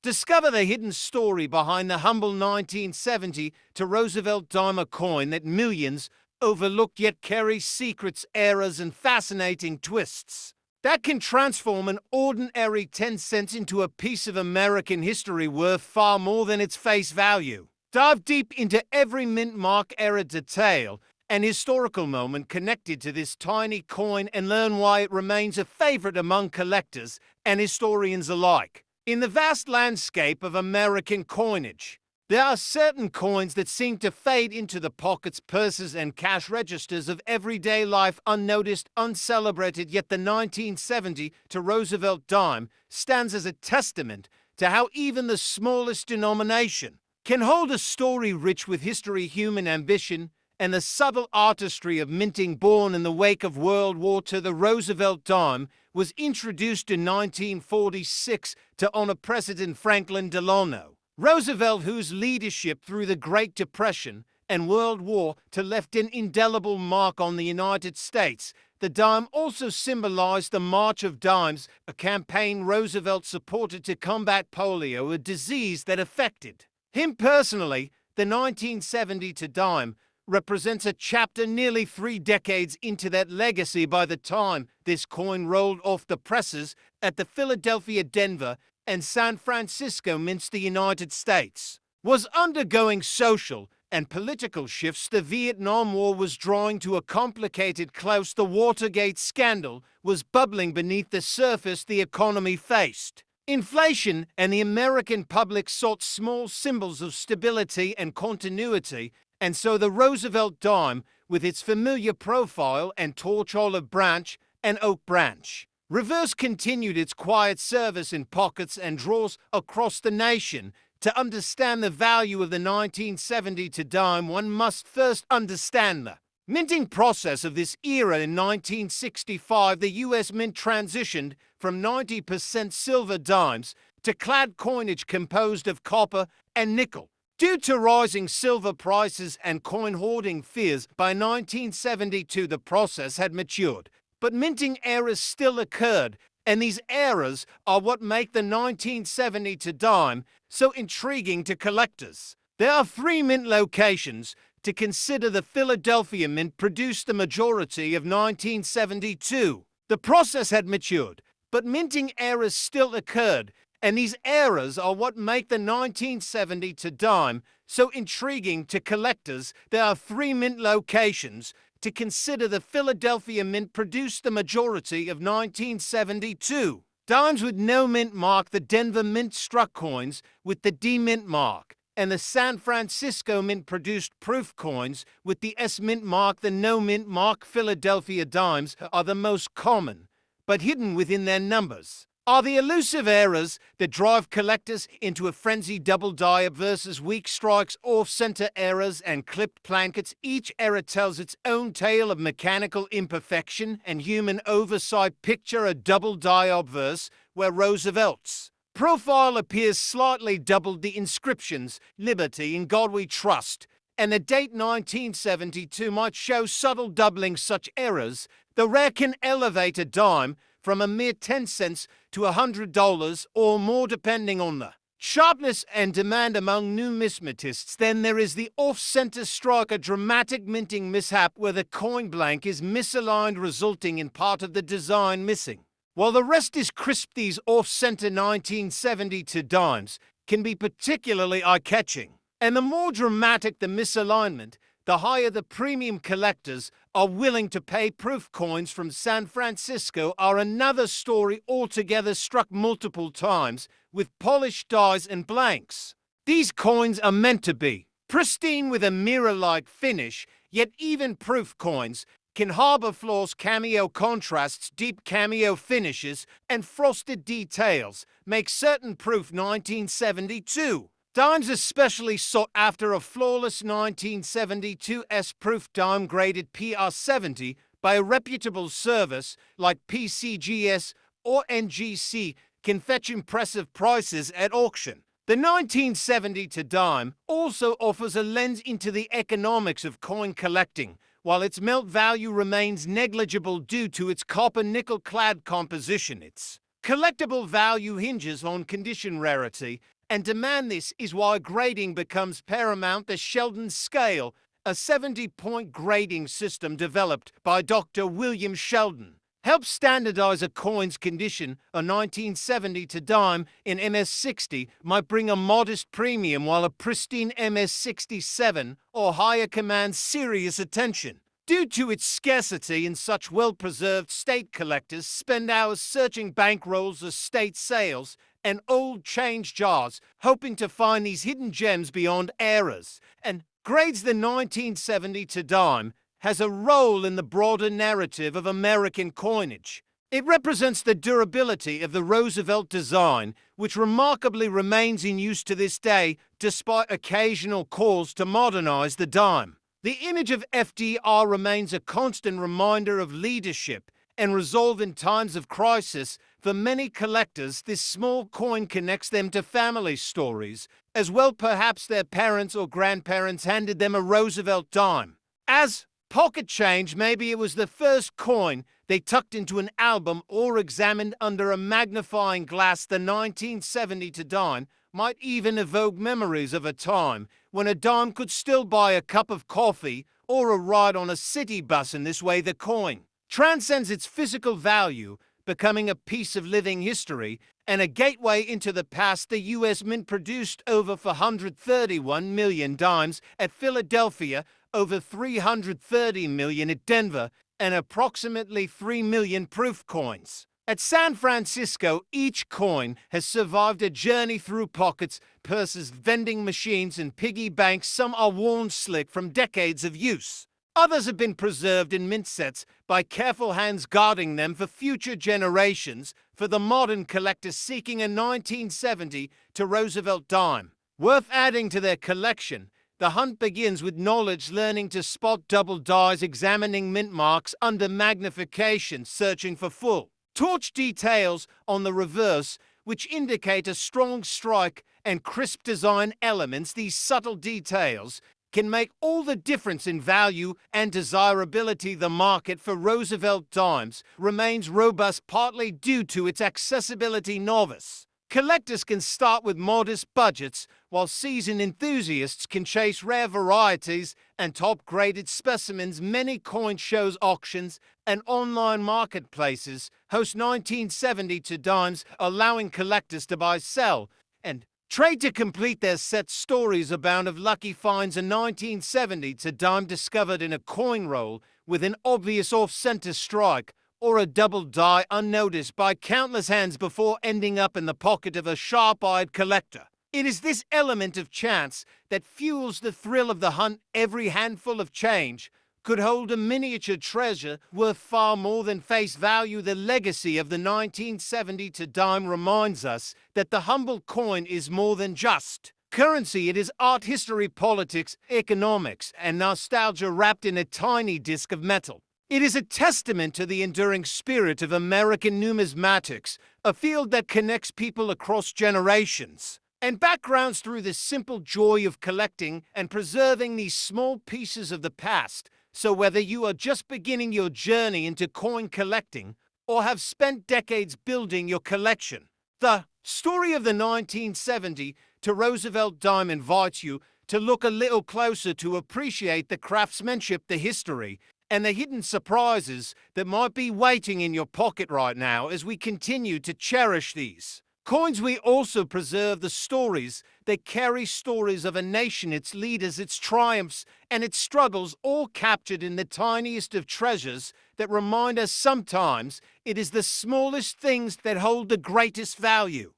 Discover the hidden story behind the humble 1970 to Roosevelt dime coin that millions overlook yet carries secrets, errors, and fascinating twists that can transform an ordinary 10 cents into a piece of American history worth far more than its face value. Dive deep into every mint mark era detail and historical moment connected to this tiny coin and learn why it remains a favorite among collectors and historians alike. In the vast landscape of American coinage, there are certain coins that seem to fade into the pockets, purses, and cash registers of everyday life unnoticed, uncelebrated, yet the 1970 to Roosevelt dime stands as a testament to how even the smallest denomination can hold a story rich with history, human ambition, and the subtle artistry of minting. Born in the wake of World War II, the Roosevelt dime was introduced in 1946 to honor President Franklin Delano Roosevelt, whose leadership through the Great Depression and World War II left an indelible mark on the United States. The dime also symbolized the March of Dimes, a campaign Roosevelt supported to combat polio, a disease that affected him personally. The 1970 to dime represents a chapter nearly 3 decades into that legacy. By the time this coin rolled off the presses at the Philadelphia, Denver, and San Francisco mints, the United States was undergoing social and political shifts. The Vietnam War was drawing to a complicated close. The Watergate scandal was bubbling beneath the surface. The economy faced inflation, and the American public sought small symbols of stability and continuity. And so the Roosevelt dime, with its familiar profile and torch olive branch and oak branch reverse, continued its quiet service in pockets and drawers across the nation. To understand the value of the 1970 to dime, one must first understand the minting process of this era. In 1965, the U.S. Mint transitioned from 90% silver dimes to clad coinage composed of copper and nickel. Due to rising silver prices and coin hoarding fears, by 1972 the process had matured. But minting errors still occurred, and these errors are what make the 1970 to dime so intriguing to collectors. There are 3 mint locations to consider. The Philadelphia Mint produced the majority of 1972. The process had matured, but minting errors still occurred, and these errors are what make the 1970 to dime so intriguing to collectors. There are 3 mint locations to consider. The Philadelphia Mint produced the majority of 1972 dimes with no mint mark. The Denver Mint struck coins with the D mint mark, and the San Francisco Mint produced proof coins with the S mint mark. The no mint mark Philadelphia dimes are the most common, but hidden within their numbers are the elusive errors that drive collectors into a frenzy. Double die versus weak strikes, off-center errors, and clipped plankets. Each error tells its own tale of mechanical imperfection and human oversight. Picture a double die obverse where Roosevelt's profile appears slightly doubled, the inscriptions "Liberty, in God We Trust," and the date 1972 might show subtle doubling. Such errors, the rare, can elevate a dime from a mere 10 cents to $100 or more, depending on the sharpness and demand among numismatists. Then there is the off-center strike, a dramatic minting mishap where the coin blank is misaligned, resulting in part of the design missing, while the rest is crisp. These off-center 1970 to dimes can be particularly eye-catching, and the more dramatic the misalignment, the higher the premium collectors are willing to pay. Proof coins from San Francisco are another story altogether, struck multiple times with polished dies and blanks. These coins are meant to be pristine with a mirror-like finish, yet even proof coins can harbor flaws. Cameo contrasts, deep cameo finishes, and frosted details make certain proof 1972 dimes especially sought after. A flawless 1972 S-proof dime graded PR70 by a reputable service like PCGS or NGC can fetch impressive prices at auction. The 1970 to dime also offers a lens into the economics of coin collecting. While its melt value remains negligible due to its copper-nickel clad composition, its collectible value hinges on condition, rarity, And demand this is why grading becomes paramount. The Sheldon scale, a 70-point grading system developed by Dr. William Sheldon, helps standardize a coin's condition. A 1970 to dime in MS-60 might bring a modest premium, while a pristine MS-67 or higher commands serious attention. Due to its scarcity in such well-preserved state, collectors spend hours searching bankrolls, estate sales, and old change jars, hoping to find these hidden gems beyond eras. And grades the 1970 to dime has a role in the broader narrative of American coinage. It represents the durability of the Roosevelt design, which remarkably remains in use to this day, despite occasional calls to modernize the dime. The image of FDR remains a constant reminder of leadership and resolve in times of crisis. For many collectors, this small coin connects them to family stories, as well. Perhaps their parents or grandparents handed them a Roosevelt dime as pocket change. Maybe it was the first coin they tucked into an album or examined under a magnifying glass. The 1970 to dime might even evoke memories of a time when a dime could still buy a cup of coffee or a ride on a city bus. In this way, the coin transcends its physical value, becoming a piece of living history and a gateway into the past. The U.S. Mint produced over 431 million dimes at Philadelphia, over 330 million at Denver, and approximately 3 million proof coins at San Francisco. Each coin has survived a journey through pockets, purses, vending machines, and piggy banks. Some are worn slick from decades of use. Others have been preserved in mint sets by careful hands, guarding them for future generations. For the modern collector seeking a 1970 to Roosevelt dime worth adding to their collection, the hunt begins with knowledge, learning to spot double dies, examining mint marks under magnification, searching for full torch details on the reverse, which indicate a strong strike, and crisp design elements. These subtle details can make all the difference in value and desirability. The market for Roosevelt dimes remains robust, partly due to its accessibility. Novice collectors can start with modest budgets, while seasoned enthusiasts can chase rare varieties and top-graded specimens. Many coin shows, auctions, and online marketplaces host 1970 to dimes, allowing collectors to buy, sell, and trade to complete their set. Stories abound of lucky finds. A 1970 to dime discovered in a coin roll with an obvious off-center strike, or a double die unnoticed by countless hands before ending up in the pocket of a sharp-eyed collector. It is this element of chance that fuels the thrill of the hunt. Every handful of change could hold a miniature treasure worth far more than face value. The legacy of the 1970 to dime reminds us that the humble coin is more than just currency. It is art, history, politics, economics, and nostalgia wrapped in a tiny disc of metal. It is a testament to the enduring spirit of American numismatics, a field that connects people across generations and backgrounds through the simple joy of collecting and preserving these small pieces of the past. So whether you are just beginning your journey into coin collecting or have spent decades building your collection, the story of the 1970 to Roosevelt dime invites you to look a little closer, to appreciate the craftsmanship, the history, and the hidden surprises that might be waiting in your pocket right now. As we continue to cherish these coins, we also preserve the stories that carry stories of a nation, its leaders, its triumphs, and its struggles, all captured in the tiniest of treasures that remind us sometimes it is the smallest things that hold the greatest value.